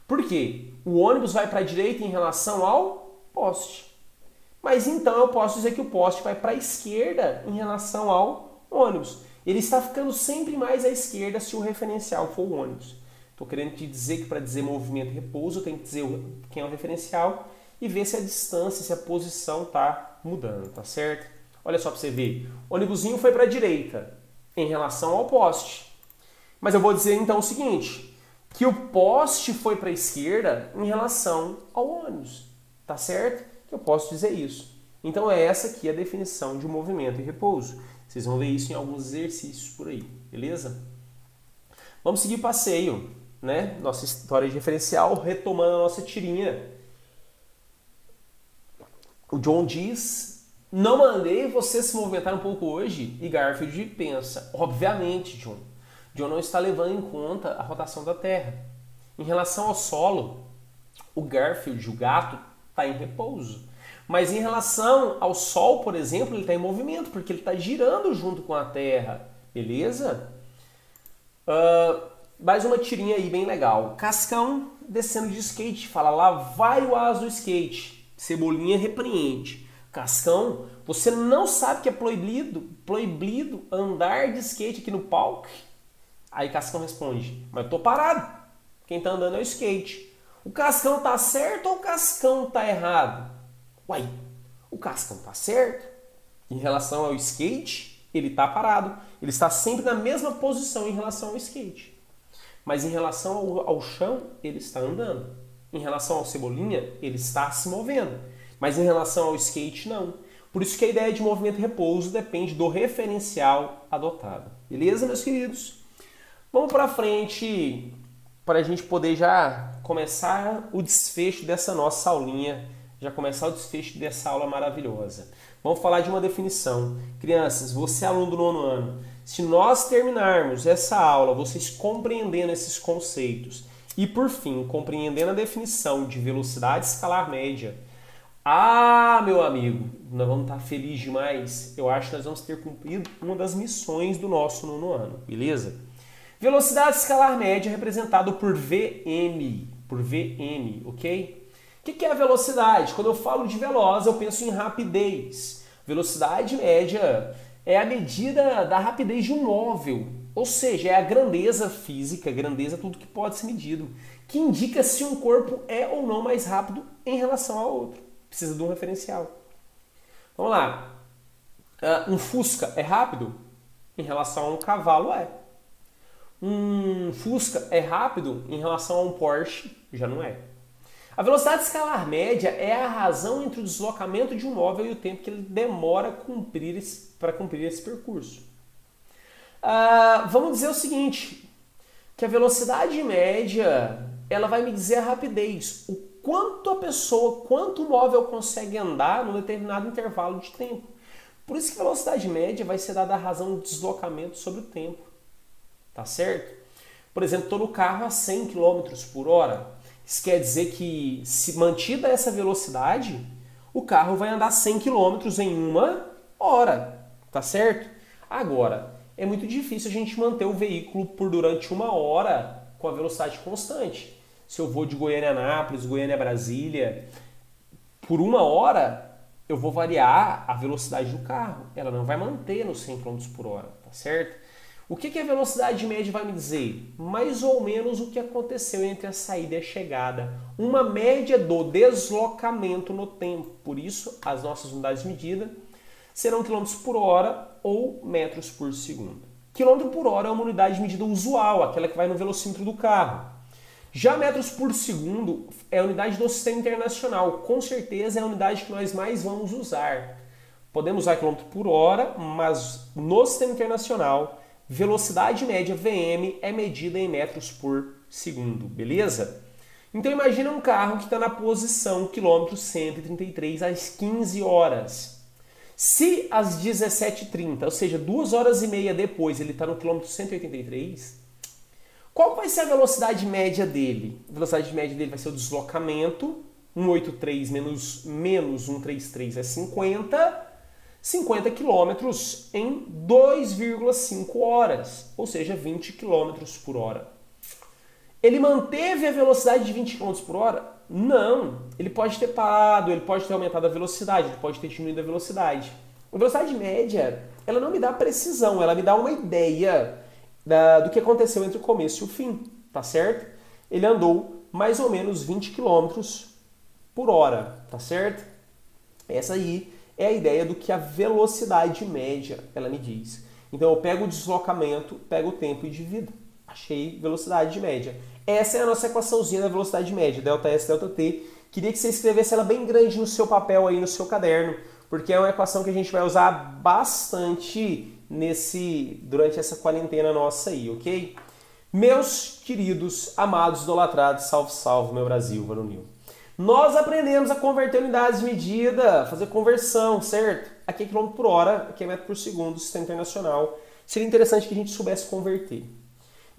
Por quê? O ônibus vai para a direita em relação ao poste. Mas então eu posso dizer que o poste vai para a esquerda em relação ao ônibus. Ele está ficando sempre mais à esquerda se o referencial for o ônibus. Estou querendo te dizer que para dizer movimento e repouso, eu tenho que dizer quem é o referencial e ver se a distância, se a posição está mudando, tá certo? Olha só para você ver. O ônibusinho foi para a direita em relação ao poste. Mas eu vou dizer então o seguinte, que o poste foi para a esquerda em relação ao ônibus, tá certo? Eu posso dizer isso. Então é essa aqui a definição de movimento e repouso. Vocês vão ver isso em alguns exercícios por aí, beleza? Vamos seguir o passeio, né? Nossa história de referencial, retomando a nossa tirinha. O John diz, não mandei você se movimentar um pouco hoje? E Garfield pensa, obviamente, John. John não está levando em conta a rotação da Terra. Em relação ao solo, o Garfield, o gato, está em repouso. Mas em relação ao Sol, por exemplo, ele está em movimento, porque ele está girando junto com a Terra, beleza? Mais uma tirinha aí bem legal. Cascão descendo de skate, fala, lá vai o asa do skate. Cebolinha repreende. Cascão, você não sabe que é proibido andar de skate aqui no palco? Aí Cascão responde, mas eu tô parado. Quem tá andando é o skate. O Cascão tá certo ou o Cascão tá errado? Uai, o Cascão tá certo. Em relação ao skate, ele tá parado. Ele está sempre na mesma posição em relação ao skate. Mas em relação ao chão, ele está andando. Em relação ao Cebolinha, ele está se movendo. Mas em relação ao skate, não. Por isso que a ideia de movimento e repouso depende do referencial adotado. Beleza, meus queridos? Vamos para frente para a gente poder já começar o desfecho dessa nossa aulinha, já começar o desfecho dessa aula maravilhosa. Vamos falar de uma definição. Crianças, você é aluno do 9º ano, se nós terminarmos essa aula, vocês compreendendo esses conceitos e, por fim, compreendendo a definição de velocidade escalar média, meu amigo, nós vamos estar felizes demais. Eu acho que nós vamos ter cumprido uma das missões do nosso 9º ano, beleza? Velocidade escalar média é representado por Vm, ok? O que é a velocidade? Quando eu falo de veloz, eu penso em rapidez. Velocidade média é a medida da rapidez de um móvel, ou seja, é a grandeza física, grandeza tudo que pode ser medido, que indica se um corpo é ou não mais rápido em relação ao outro. Precisa de um referencial. Vamos lá. Um Fusca é rápido? Em relação a um cavalo, é. Um Fusca é rápido? Em relação a um Porsche, já não é. A velocidade escalar média é a razão entre o deslocamento de um móvel e o tempo que ele demora para cumprir esse percurso. Vamos dizer o seguinte, que a velocidade média ela vai me dizer a rapidez, o quanto o móvel consegue andar num determinado intervalo de tempo. Por isso que a velocidade média vai ser dada a razão do deslocamento sobre o tempo. Tá certo? Por exemplo, estou no carro a 100 km por hora. Isso quer dizer que, se mantida essa velocidade, o carro vai andar 100 km em 1 hora. Tá certo? Agora, é muito difícil a gente manter o veículo por durante 1 hora com a velocidade constante. Se eu vou de Goiânia a Anápolis, Goiânia a Brasília, por 1 hora eu vou variar a velocidade do carro. Ela não vai manter nos 100 km por hora, tá certo? O que a velocidade média vai me dizer? Mais ou menos o que aconteceu entre a saída e a chegada. Uma média do deslocamento no tempo. Por isso, as nossas unidades de medida serão km por hora ou metros por segundo. Quilômetro por hora é uma unidade de medida usual, aquela que vai no velocímetro do carro. Já metros por segundo é a unidade do sistema internacional. Com certeza é a unidade que nós mais vamos usar. Podemos usar quilômetro por hora, mas no sistema internacional, velocidade média Vm é medida em metros por segundo, beleza? Então imagina um carro que está na posição quilômetro 133 às 15 horas. Se às 17h30, ou seja, 2 horas e meia depois, ele está no quilômetro 183, qual vai ser a velocidade média dele? A velocidade média dele vai ser o deslocamento, 183 menos 133 é 50 km em 2,5 horas, ou seja, 20 km por hora. Ele manteve a velocidade de 20 km por hora? Não. Ele pode ter parado, ele pode ter aumentado a velocidade, ele pode ter diminuído a velocidade. A velocidade média, ela não me dá precisão, ela me dá uma ideia do que aconteceu entre o começo e o fim, tá certo? Ele andou mais ou menos 20 km por hora, tá certo? Essa aí é a ideia do que a velocidade média ela me diz. Então eu pego o deslocamento, pego o tempo e divido. Achei velocidade média. Essa é a nossa equaçãozinha da velocidade média, ΔS, ΔT. Queria que você escrevesse ela bem grande no seu papel aí, no seu caderno, porque é uma equação que a gente vai usar bastante durante essa quarentena nossa aí, ok? Meus queridos, amados, idolatrados, salve, salve, meu Brasil, varonil. Nós aprendemos a converter unidades de medida, fazer conversão, certo? Aqui é quilômetro por hora, aqui é metro por segundo, sistema internacional. Seria interessante que a gente soubesse converter.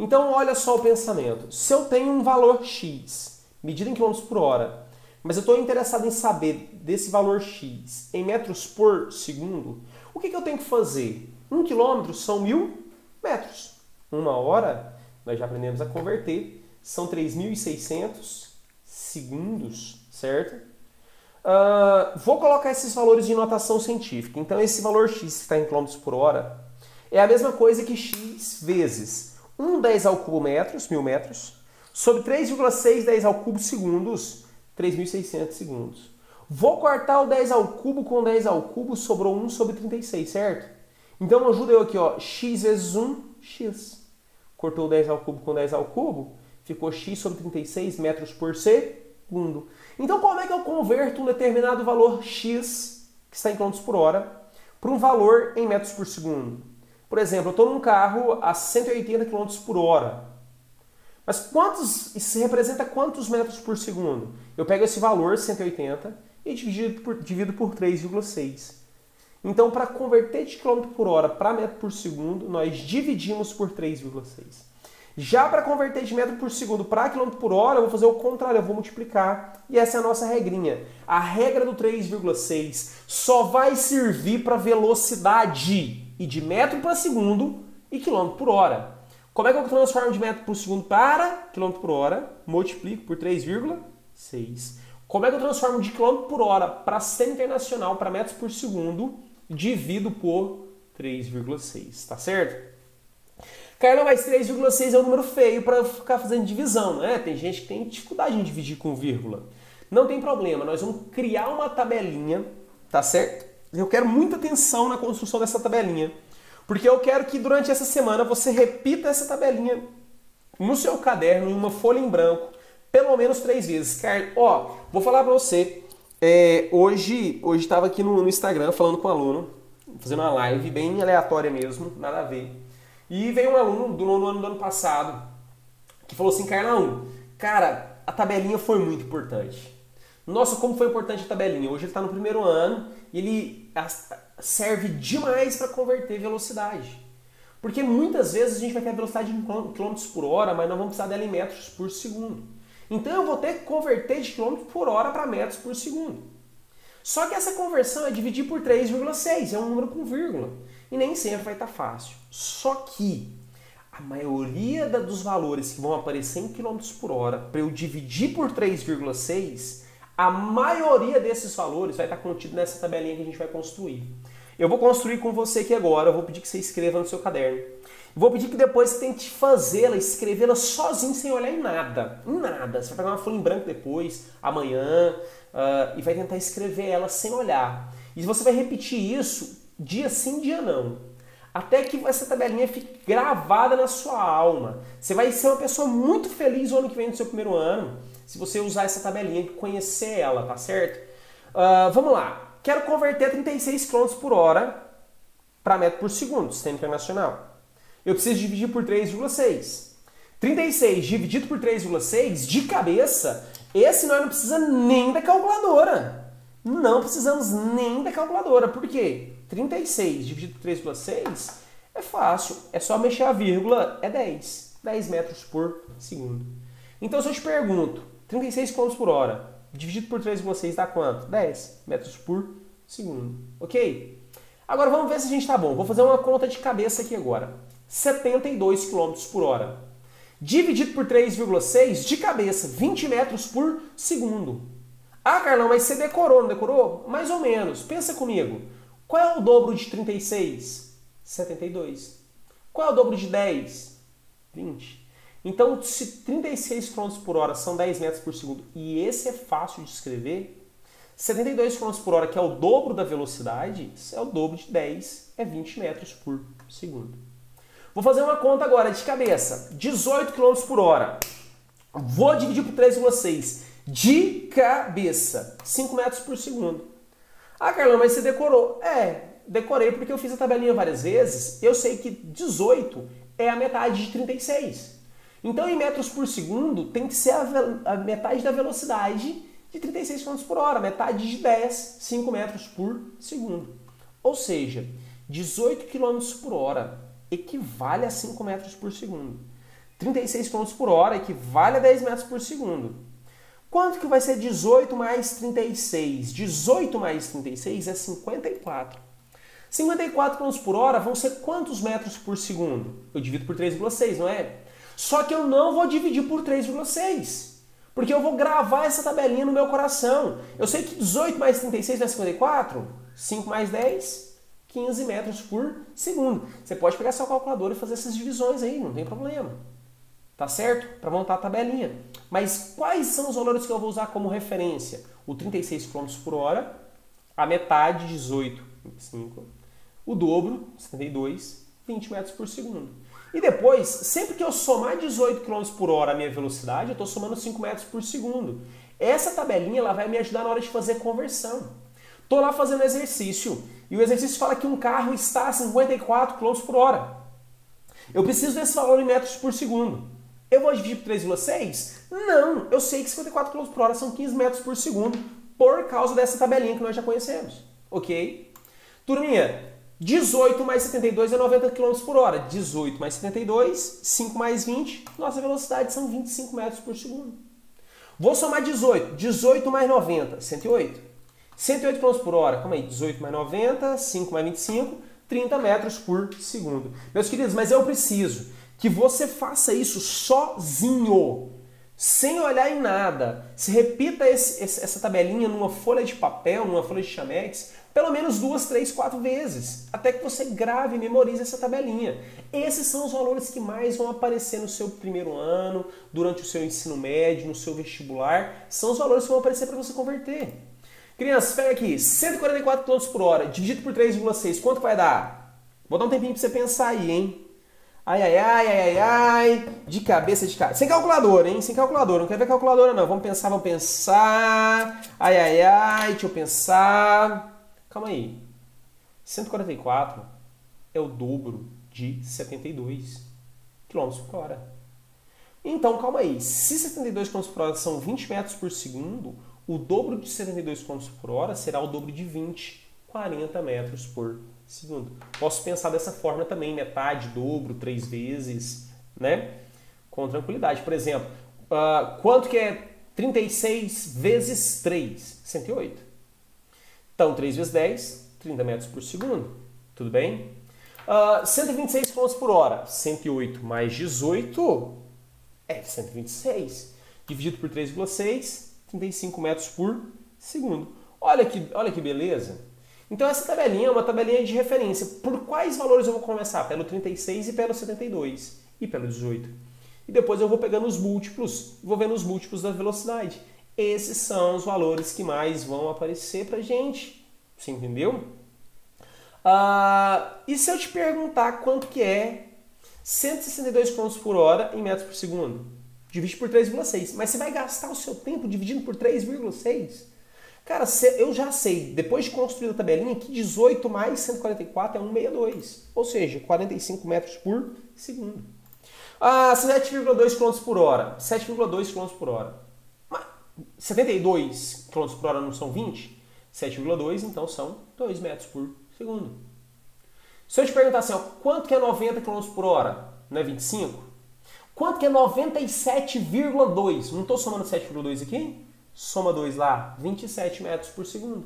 Então, olha só o pensamento. Se eu tenho um valor X, medido em quilômetros por hora, mas eu estou interessado em saber desse valor x em metros por segundo, o que eu tenho que fazer? 1 quilômetro são 1000 metros. 1 hora, nós já aprendemos a converter, são 3.600 segundos, certo? Vou colocar esses valores de notação científica. Então, esse valor x que está em quilômetros por hora é a mesma coisa que x vezes 1/10 ao cubo metros, 1000 metros, sobre 3,6 10 ao cubo segundos, 3.600 segundos. Vou cortar o 10 ao cubo com 10 ao cubo, sobrou 1 sobre 36, certo? Então, ajuda eu aqui, ó, x vezes 1, x. Cortou o 10 ao cubo com 10 ao cubo, ficou x sobre 36 metros por segundo. Então, como é que eu converto um determinado valor x, que está em quilômetros por hora, para um valor em metros por segundo? Por exemplo, eu estou num carro a 180 km por hora. Mas isso representa quantos metros por segundo? Eu pego esse valor, 180, e divido por 3,6. Então, para converter de quilômetro por hora para metro por segundo, nós dividimos por 3,6. Já para converter de metro por segundo para quilômetro por hora, eu vou fazer o contrário, eu vou multiplicar. E essa é a nossa regrinha. A regra do 3,6 só vai servir para velocidade e de metro para segundo e quilômetro por hora. Como é que eu transformo de metro por segundo para quilômetro por hora? Multiplico por 3,6. Como é que eu transformo de quilômetro por hora para sistema internacional, para metros por segundo? Divido por 3,6, tá certo? Carlão, mas 3,6 é um número feio para ficar fazendo divisão, né? Tem gente que tem dificuldade em dividir com vírgula. Não tem problema, nós vamos criar uma tabelinha, tá certo? Eu quero muita atenção na construção dessa tabelinha, porque eu quero que durante essa semana você repita essa tabelinha no seu caderno, em uma folha em branco, pelo menos 3 vezes. Carlos, ó, vou falar para você, hoje estava aqui no Instagram falando com um aluno, fazendo uma live bem aleatória mesmo, nada a ver. E veio um aluno do nono ano do ano passado que falou assim, Carlão, cara, a tabelinha foi muito importante. Nossa, como foi importante a tabelinha. Hoje ele está no primeiro ano e ele serve demais para converter velocidade. Porque muitas vezes a gente vai ter a velocidade em quilômetros por hora, mas nós vamos precisar dela em metros por segundo. Então eu vou ter que converter de quilômetros por hora para metros por segundo. Só que essa conversão é dividir por 3,6, é um número com vírgula. E nem sempre vai estar fácil. Só que a maioria dos valores que vão aparecer em quilômetros por hora, para eu dividir por 3,6, a maioria desses valores vai estar contido nessa tabelinha que a gente vai construir. Eu vou construir com você aqui agora, eu vou pedir que você escreva no seu caderno. Vou pedir que depois você tente fazê-la, escrevê-la sozinho, sem olhar em nada. Em nada. Você vai pegar uma folha em branco depois, amanhã, e vai tentar escrever ela sem olhar. E você vai repetir isso dia sim, dia não. Até que essa tabelinha fique gravada na sua alma. Você vai ser uma pessoa muito feliz no ano que vem, no seu primeiro ano, se você usar essa tabelinha e conhecer ela, tá certo? Vamos lá. Quero converter 36 km por hora para metro por segundo, sistema internacional. Eu preciso dividir por 3,6. 36 dividido por 3,6, de cabeça, esse nós não precisamos nem da calculadora. Não precisamos nem da calculadora. Por quê? 36 dividido por 3,6 é fácil. É só mexer a vírgula, é 10. 10 metros por segundo. Então, se eu te pergunto, 36 km por hora dividido por 3,6 dá quanto? 10 metros por segundo. Ok? Agora, vamos ver se a gente está bom. Vou fazer uma conta de cabeça aqui agora. 72 km por hora. Dividido por 3,6, de cabeça, 20 metros por segundo. Ah, Carlão, mas você decorou, não decorou? Mais ou menos. Pensa comigo. Qual é o dobro de 36? 72. Qual é o dobro de 10? 20. Então, se 36 km por hora são 10 metros por segundo, e esse é fácil de escrever, 72 km por hora, que é o dobro da velocidade, é o dobro de 10, é 20 metros por segundo. Vou fazer uma conta agora de cabeça. 18 km por hora. Vou dividir por 3,6. De cabeça. 5 metros por segundo. Ah, Carlão, mas você decorou. Decorei porque eu fiz a tabelinha várias vezes. Eu sei que 18 é a metade de 36. Então, em metros por segundo, tem que ser a metade da velocidade de 36 km por hora. Metade de 10, 5 metros por segundo. Ou seja, 18 km por hora equivale a 5 metros por segundo. 36 km por hora equivale a 10 metros por segundo. Quanto que vai ser 18 mais 36? 18 mais 36 é 54. 54 km por hora vão ser quantos metros por segundo? Eu divido por 3,6, não é? Só que eu não vou dividir por 3,6. Porque eu vou gravar essa tabelinha no meu coração. Eu sei que 18 mais 36 não é 54? 5 mais 10, 15 metros por segundo. Você pode pegar sua calculadora e fazer essas divisões aí, não tem problema. Tá certo? Para montar a tabelinha. Mas quais são os valores que eu vou usar como referência? O 36 km por hora, a metade, 18, 25, o dobro, 72, 20 metros por segundo. E depois, sempre que eu somar 18 km por hora a minha velocidade, eu estou somando 5 metros por segundo. Essa tabelinha ela vai me ajudar na hora de fazer conversão. Estou lá fazendo exercício e o exercício fala que um carro está a 54 km por hora. Eu preciso desse valor em metros por segundo. Eu vou dividir por 3,6? Não, eu sei que 54 km por hora são 15 metros por segundo por causa dessa tabelinha que nós já conhecemos. Ok? Turminha, 18 mais 72 é 90 km por hora. 18 mais 72, 5 mais 20, nossa velocidade são 25 metros por segundo. Vou somar 18. 18 mais 90, 108. 108 km por hora, calma aí, 18 mais 90, 5 mais 25, 30 metros por segundo. Meus queridos, mas eu preciso que você faça isso sozinho, sem olhar em nada. Se repita essa tabelinha numa folha de papel, numa folha de chamex, pelo menos 2, 3, 4 vezes, até que você grave e memorize essa tabelinha. Esses são os valores que mais vão aparecer no seu primeiro ano, durante o seu ensino médio, no seu vestibular. São os valores que vão aparecer para você converter. Crianças, pega aqui, 144 km por hora, dividido por 3,6, quanto vai dar? Vou dar um tempinho para você pensar aí, hein? Ai, ai, ai, ai, ai, ai, de cabeça, de cara. Sem calculadora, hein? Sem calculadora. Não quer ver calculadora, não. Vamos pensar, vamos pensar. Ai, ai, ai, deixa eu pensar. Calma aí. 144 é o dobro de 72 km por hora. Então, calma aí. Se 72 km por hora são 20 metros por segundo, o dobro de 72 km por hora será o dobro de 20, 40 metros por segundo. Posso pensar dessa forma também, metade, dobro, 3 vezes, né? Com tranquilidade. Por exemplo, quanto que é 36 vezes 3? 108. Então, 3 vezes 10, 30 metros por segundo. Tudo bem? 126 km por hora. 108 mais 18 é 126. Dividido por 3,6, 35 metros por segundo. Olha que beleza. Então essa tabelinha é uma tabelinha de referência. Por quais valores eu vou começar? Pelo 36 e pelo 72 e pelo 18. E depois eu vou pegando os múltiplos, vou vendo os múltiplos da velocidade. Esses são os valores que mais vão aparecer pra gente. Você entendeu? E se eu te perguntar quanto que é 162 km por hora em metros por segundo? Divide por 3,6. Mas você vai gastar o seu tempo dividindo por 3,6? Cara, eu já sei, depois de construir a tabelinha, que 18 mais 144 é 162. Ou seja, 45 metros por segundo. 7,2 km por hora. 7,2 km por hora. 72 km por hora não são 20? 7,2 então são 2 metros por segundo. Se eu te perguntar assim, quanto que é 90 km por hora? Não é 25? Quanto que é 97,2? Não estou somando 7,2 aqui? Soma 2 lá, 27 metros por segundo.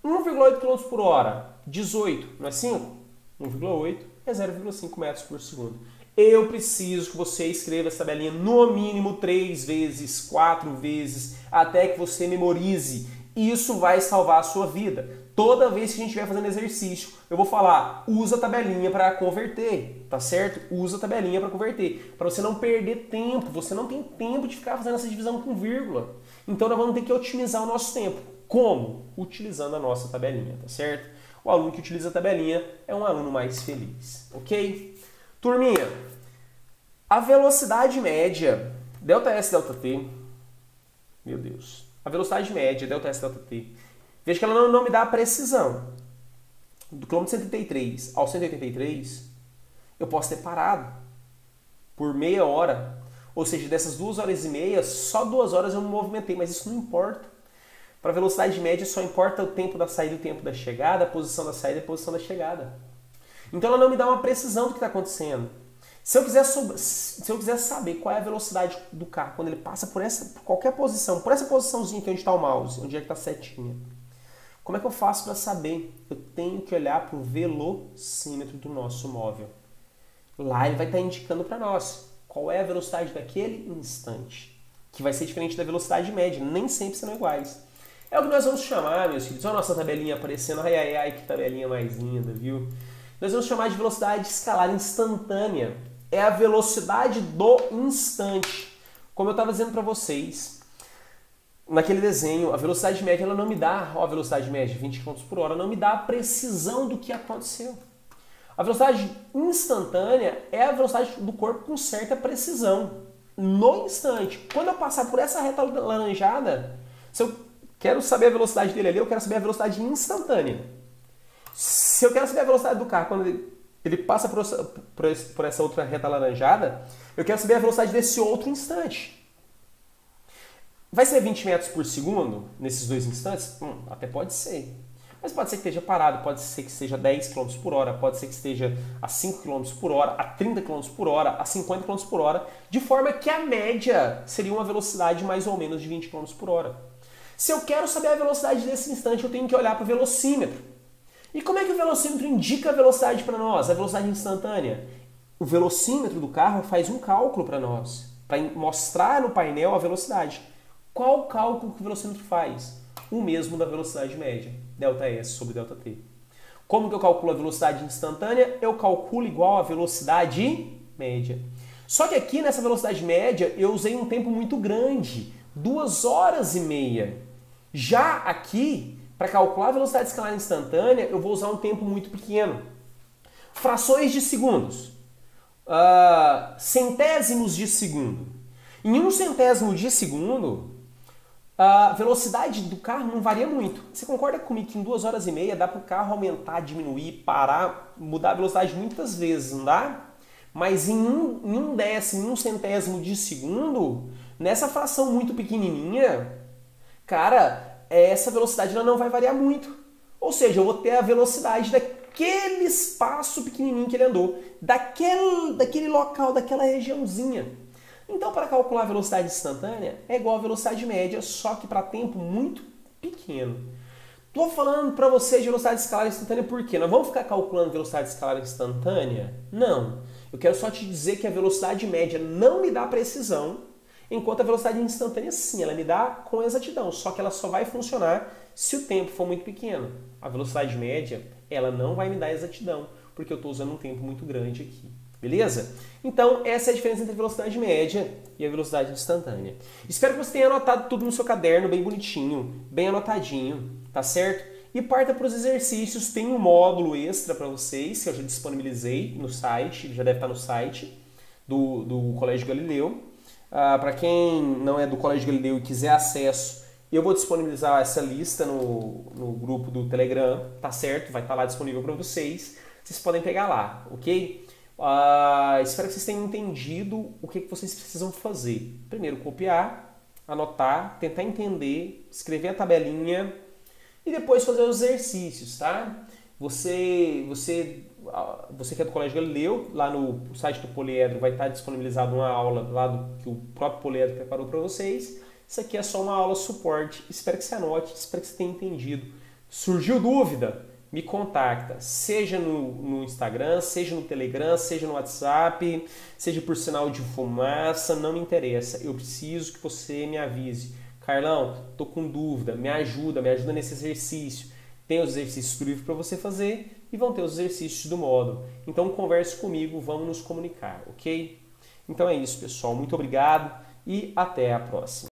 1,8 km por hora, 18, não é 5? 1,8 é 0,5 metros por segundo. Eu preciso que você escreva essa tabelinha no mínimo 3 vezes, 4 vezes, até que você memorize. Isso vai salvar a sua vida. Toda vez que a gente estiver fazendo exercício, eu vou falar, usa a tabelinha para converter, tá certo? Usa a tabelinha para converter, para você não perder tempo. Você não tem tempo de ficar fazendo essa divisão com vírgula. Então nós vamos ter que otimizar o nosso tempo. Como? Utilizando a nossa tabelinha, tá certo? O aluno que utiliza a tabelinha é um aluno mais feliz, ok? Turminha, a velocidade média, ΔS, ΔT, meu Deus, a velocidade média, ΔS, ΔT, veja que ela não me dá a precisão. Do quilômetro 133 ao 183, eu posso ter parado por meia hora. Ou seja, dessas 2 horas e meia, só 2 horas eu me movimentei, mas isso não importa. Para a velocidade média só importa o tempo da saída e o tempo da chegada, a posição da saída e a posição da chegada. Então ela não me dá uma precisão do que está acontecendo. Se eu quiser saber qual é a velocidade do carro quando ele passa por qualquer posição, por essa posiçãozinha aqui onde está o mouse, onde é que está a setinha, como é que eu faço para saber? Eu tenho que olhar para o velocímetro do nosso móvel. Lá ele vai estar indicando para nós qual é a velocidade daquele instante, que vai ser diferente da velocidade média, nem sempre serão iguais. É o que nós vamos chamar, meus filhos, olha a nossa tabelinha aparecendo, ai ai ai, que tabelinha mais linda, viu? Nós vamos chamar de velocidade escalar instantânea. É a velocidade do instante. Como eu estava dizendo para vocês, naquele desenho, a velocidade média ela não me dá, ó, a velocidade média, 20 km por hora, não me dá a precisão do que aconteceu. A velocidade instantânea é a velocidade do corpo com certa precisão, no instante. Quando eu passar por essa reta laranjada, se eu quero saber a velocidade dele ali, eu quero saber a velocidade instantânea. Se eu quero saber a velocidade do carro quando ele passa por essa outra reta alaranjada, eu quero saber a velocidade desse outro instante. Vai ser 20 metros por segundo nesses dois instantes? Até pode ser. Mas pode ser que esteja parado, pode ser que esteja 10 km por hora, pode ser que esteja a 5 km por hora, a 30 km por hora, a 50 km por hora, de forma que a média seria uma velocidade mais ou menos de 20 km por hora. Se eu quero saber a velocidade desse instante, eu tenho que olhar para o velocímetro. E como é que o velocímetro indica a velocidade para nós, a velocidade instantânea? O velocímetro do carro faz um cálculo para nós, para mostrar no painel a velocidade. Qual o cálculo que o velocímetro faz? O mesmo da velocidade média, ΔS sobre ΔT. Como que eu calculo a velocidade instantânea? Eu calculo igual a velocidade média. Só que aqui nessa velocidade média eu usei um tempo muito grande, 2 horas e meia. Já aqui, para calcular a velocidade escalar instantânea, eu vou usar um tempo muito pequeno. Frações de segundos. Centésimos de segundo. Em 1 centésimo de segundo, a velocidade do carro não varia muito. Você concorda comigo que em 2 horas e meia dá para o carro aumentar, diminuir, parar, mudar a velocidade muitas vezes, não dá? Mas em um décimo, em 1 centésimo de segundo, nessa fração muito pequenininha, cara, essa velocidade ela não vai variar muito. Ou seja, eu vou ter a velocidade daquele espaço pequenininho que ele andou, daquele local, daquela regiãozinha. Então, para calcular a velocidade instantânea, é igual a velocidade média, só que para tempo muito pequeno. Estou falando para vocês de velocidade escalar instantânea por quê? Nós vamos ficar calculando velocidade escalar instantânea? Não. Eu quero só te dizer que a velocidade média não me dá precisão, enquanto a velocidade instantânea, sim, ela me dá com exatidão, só que ela só vai funcionar se o tempo for muito pequeno. A velocidade média, ela não vai me dar exatidão, porque eu estou usando um tempo muito grande aqui. Beleza? Então, essa é a diferença entre a velocidade média e a velocidade instantânea. Espero que você tenha anotado tudo no seu caderno, bem bonitinho, bem anotadinho, tá certo? E parta para os exercícios. Tem um módulo extra para vocês, que eu já disponibilizei no site, já deve estar no site do Colégio Galileu. Para quem não é do Colégio Galileu e quiser acesso, eu vou disponibilizar essa lista no grupo do Telegram, tá certo? Vai estar lá disponível para vocês. Vocês podem pegar lá, ok? Espero que vocês tenham entendido o que vocês precisam fazer. Primeiro, copiar, anotar, tentar entender, escrever a tabelinha e depois fazer os exercícios, tá? Você que é do Colégio Galileu, lá no site do Poliedro vai estar disponibilizado uma aula lá que o próprio Poliedro preparou para vocês. Isso aqui é só uma aula suporte. Espero que você anote, espero que você tenha entendido. Surgiu dúvida? Me contacta, seja no Instagram, seja no Telegram, seja no WhatsApp, seja por sinal de fumaça, não me interessa. Eu preciso que você me avise. Carlão, tô com dúvida, me ajuda nesse exercício. Tem os exercícios do livro para você fazer e vão ter os exercícios do módulo. Então converse comigo, vamos nos comunicar, ok? Então é isso, pessoal. Muito obrigado e até a próxima.